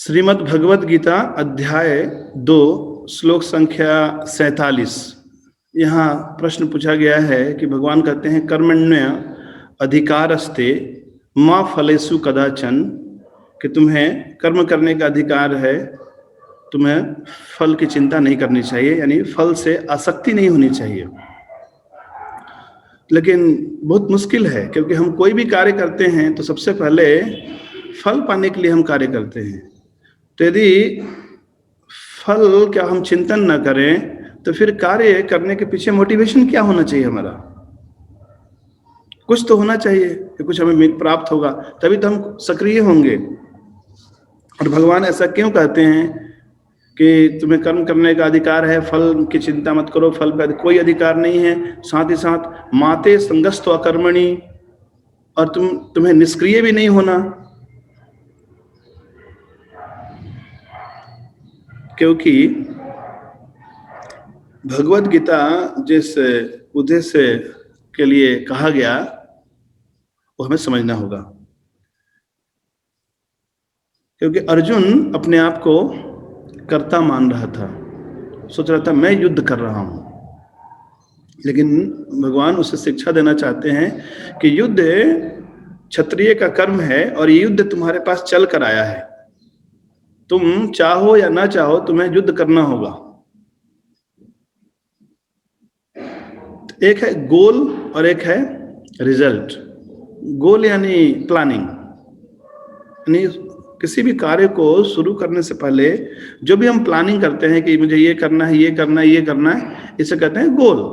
श्रीमद् भगवत गीता अध्याय 2 श्लोक संख्या 47। यहाँ प्रश्न पूछा गया है कि भगवान कहते हैं कर्मण्य अधिकारस्ते माँ फलेषु कदाचन, कि तुम्हें कर्म करने का अधिकार है, तुम्हें फल की चिंता नहीं करनी चाहिए, यानी फल से आसक्ति नहीं होनी चाहिए। लेकिन बहुत मुश्किल है, क्योंकि हम कोई भी कार्य करते हैं तो सबसे पहले फल पाने के लिए हम कार्य करते हैं। तो यदि फल क्या हम चिंतन न करें तो फिर कार्य करने के पीछे मोटिवेशन क्या होना चाहिए? हमारा कुछ तो होना चाहिए कि कुछ हमें प्राप्त होगा, तभी तो हम सक्रिय होंगे। और भगवान ऐसा क्यों कहते हैं कि तुम्हें कर्म करने का अधिकार है, फल की चिंता मत करो, फल पे कोई अधिकार नहीं है। साथ ही साथ माते संगस्तो अकर्मणि, और तुम्हें निष्क्रिय भी नहीं होना, क्योंकि भगवत गीता जिस उद्देश्य के लिए कहा गया वो हमें समझना होगा। क्योंकि अर्जुन अपने आप को कर्ता मान रहा था, सोच रहा था मैं युद्ध कर रहा हूं, लेकिन भगवान उसे शिक्षा देना चाहते हैं कि युद्ध क्षत्रिय का कर्म है और ये युद्ध तुम्हारे पास चल कर आया है। तुम चाहो या ना चाहो तुम्हें युद्ध करना होगा। एक है गोल और एक है रिजल्ट। गोल यानी प्लानिंग, यानी किसी भी कार्य को शुरू करने से पहले जो भी हम प्लानिंग करते हैं कि मुझे ये करना है, ये करना है, ये करना है, इसे कहते हैं गोल।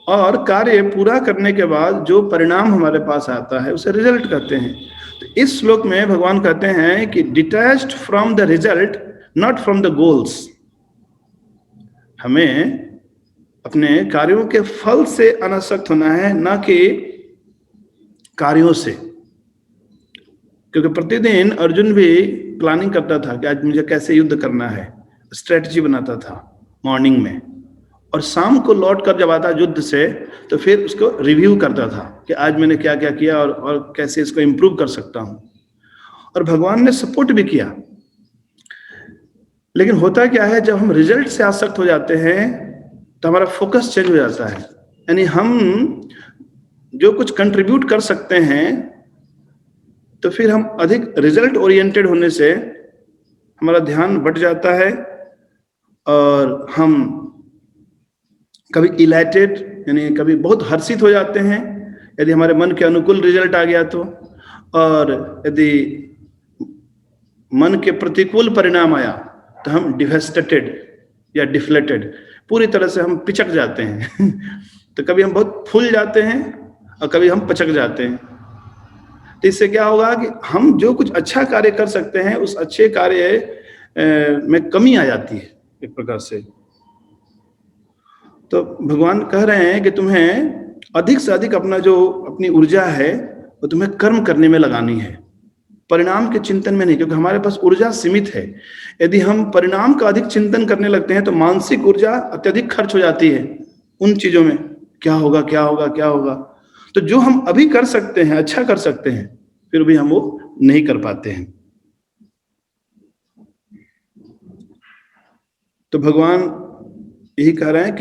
और कार्य पूरा करने के बाद जो परिणाम हमारे पास आता है उसे रिजल्ट कहते हैं। तो इस श्लोक में भगवान कहते हैं कि detached from the result, not from the goals. हमें अपने कार्यों के फल से अनासक्त होना है, ना कि कार्यों से। क्योंकि प्रतिदिन अर्जुन भी प्लानिंग करता था कि आज मुझे कैसे युद्ध करना है, स्ट्रेटजी बनाता था मॉर्निंग में, और शाम को लौट कर जब आता युद्ध से तो फिर उसको रिव्यू करता था कि आज मैंने क्या क्या किया और कैसे इसको इम्प्रूव कर सकता हूं। और भगवान ने सपोर्ट भी किया। लेकिन होता क्या है, जब हम रिजल्ट से आसक्त हो जाते हैं तो हमारा फोकस चेंज हो जाता है। यानी हम जो कुछ कंट्रीब्यूट कर सकते हैं तो फिर हम अधिक रिजल्ट ओरिएंटेड होने से हमारा ध्यान बट जाता है, और हम कभी इलाइटेड यानी कभी बहुत हर्षित हो जाते हैं यदि हमारे मन के अनुकूल रिजल्ट आ गया तो, और यदि मन के प्रतिकूल परिणाम आया तो हम डिवेस्टेटेड या डिफ्लेटेड, पूरी तरह से हम पिचक जाते हैं। तो कभी हम बहुत फूल जाते हैं और कभी हम पचक जाते हैं। तो इससे क्या होगा कि हम जो कुछ अच्छा कार्य कर सकते हैं उस अच्छे कार्य में कमी आ जाती है एक प्रकार से। तो भगवान कह रहे हैं कि तुम्हें अधिक से अधिक अपनी ऊर्जा है वो तुम्हें कर्म करने में लगानी है, परिणाम के चिंतन में नहीं। क्योंकि हमारे पास ऊर्जा सीमित है। यदि हम परिणाम का अधिक चिंतन करने लगते हैं तो मानसिक ऊर्जा अत्यधिक खर्च हो जाती है उन चीजों में, क्या होगा क्या होगा क्या होगा। तो जो हम अभी कर सकते हैं, अच्छा कर सकते हैं, फिर भी हम वो नहीं कर पाते हैं। तो भगवान यही कह रहे हैं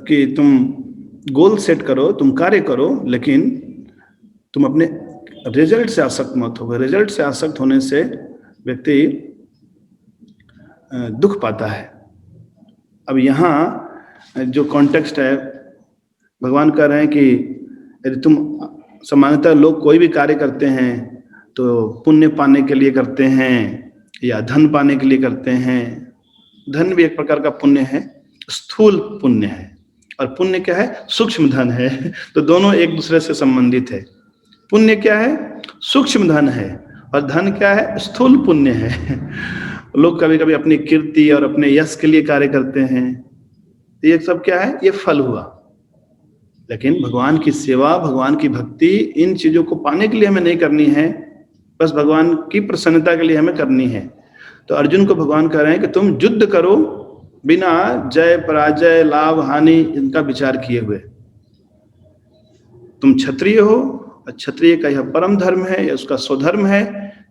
कि तुम गोल सेट करो, तुम कार्य करो, लेकिन तुम अपने रिजल्ट से आसक्त मत हो। रिजल्ट से आसक्त होने से व्यक्ति दुख पाता है। अब यहाँ जो कॉन्टेक्स्ट है, भगवान कह रहे हैं कि यदि तुम सामान्यतः लोग कोई भी कार्य करते हैं तो पुण्य पाने के लिए करते हैं या धन पाने के लिए करते हैं। धन भी एक प्रकार का पुण्य है, स्थूल पुण्य है, और पुण्य क्या है, सूक्ष्म धन है। तो दोनों एक दूसरे से संबंधित है। पुण्य क्या है, सूक्ष्म धन है, और धन क्या है, स्थूल पुण्य है। लोग कभी कभी अपनी कीर्ति और अपने यश के लिए कार्य करते हैं, तो ये सब क्या है, ये फल हुआ। लेकिन भगवान की सेवा, भगवान की भक्ति, इन चीजों को पाने के लिए हमें नहीं करनी है, बस भगवान की प्रसन्नता के लिए हमें करनी है। तो अर्जुन को भगवान कह रहे हैं कि तुम युद्ध करो बिना जय पराजय लाभ हानि इनका विचार किए हुए। तुम क्षत्रिय हो, क्षत्रिय का यह परम धर्म है, यह उसका स्वधर्म है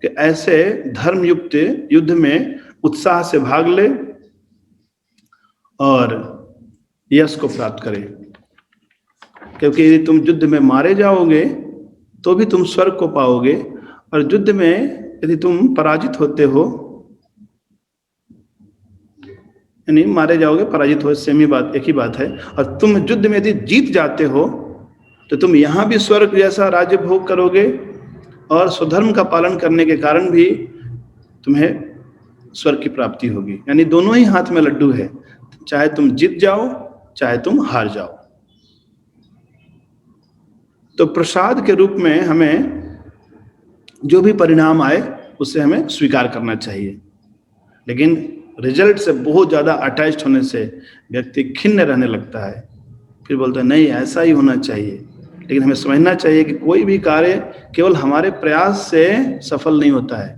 कि ऐसे धर्म युक्त युद्ध में उत्साह से भाग ले और यश को प्राप्त करे। क्योंकि यदि तुम युद्ध में मारे जाओगे तो भी तुम स्वर्ग को पाओगे, और युद्ध में यदि तुम पराजित होते हो, यानी मारे जाओगे, पराजित हो, सेम ही बात, एक ही बात है। और तुम युद्ध में यदि जीत जाते हो तो तुम यहां भी स्वर्ग जैसा राज्य भोग करोगे, और स्वधर्म का पालन करने के कारण भी तुम्हें स्वर्ग की प्राप्ति होगी। यानी दोनों ही हाथ में लड्डू है, चाहे तुम जीत जाओ चाहे तुम हार जाओ। तो प्रसाद के रूप में हमें जो भी परिणाम आए उसे हमें स्वीकार करना चाहिए, लेकिन रिजल्ट से बहुत ज्यादा अटैच्ड होने से व्यक्ति खिन्न रहने लगता है, फिर बोलता है नहीं ऐसा ही होना चाहिए। लेकिन हमें समझना चाहिए कि कोई भी कार्य केवल हमारे प्रयास से सफल नहीं होता है।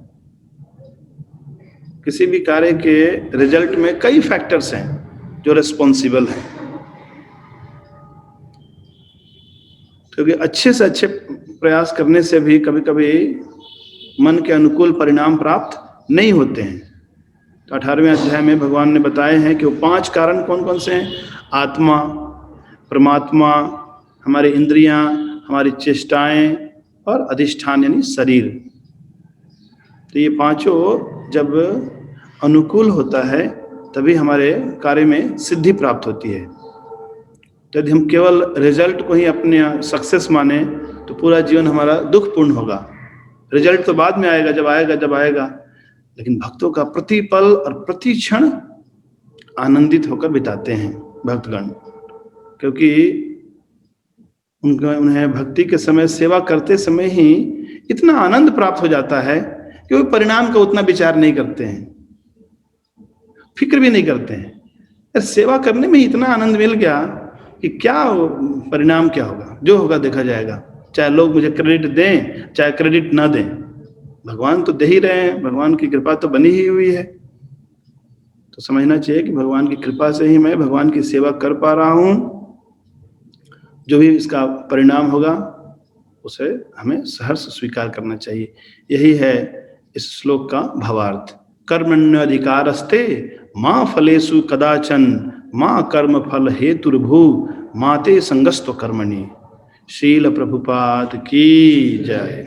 किसी भी कार्य के रिजल्ट में कई फैक्टर्स हैं जो रिस्पॉन्सिबल हैं, क्योंकि अच्छे से अच्छे प्रयास करने से भी कभी कभी मन के अनुकूल परिणाम प्राप्त नहीं होते हैं। तो 18वें अध्याय में भगवान ने बताए हैं कि वो 5 कारण कौन कौन से हैं। आत्मा, परमात्मा, हमारी इंद्रियां, हमारी चेष्टाएं और अधिष्ठान यानी शरीर। तो ये पांचों जब अनुकूल होता है तभी हमारे कार्य में सिद्धि प्राप्त होती है। तो यदि हम केवल रिजल्ट को ही अपने सक्सेस माने तो पूरा जीवन हमारा दुखपूर्ण होगा। रिजल्ट तो बाद में आएगा, जब आएगा, लेकिन भक्तों का प्रतिपल और प्रति क्षण आनंदित होकर बिताते हैं भक्तगण, क्योंकि उन्हें भक्ति के समय, सेवा करते समय ही इतना आनंद प्राप्त हो जाता है कि वो परिणाम का उतना विचार नहीं करते हैं, फिक्र भी नहीं करते हैं। सेवा करने में इतना आनंद मिल गया कि क्या परिणाम क्या होगा, जो होगा देखा जाएगा, चाहे लोग मुझे क्रेडिट दें चाहे क्रेडिट ना दें, भगवान तो दे ही रहे हैं, भगवान की कृपा तो बनी ही हुई है। तो समझना चाहिए कि भगवान की कृपा से ही मैं भगवान की सेवा कर पा रहा हूं। जो भी इसका परिणाम होगा उसे हमें सहर्ष स्वीकार करना चाहिए। यही है इस श्लोक का भावार्थ। कर्मण्यधिकारस्ते मां फलेषु कदाचन मां कर्म फल हेतुर्भू माते संगस्तो कर्मणि। शील प्रभुपाद की जय।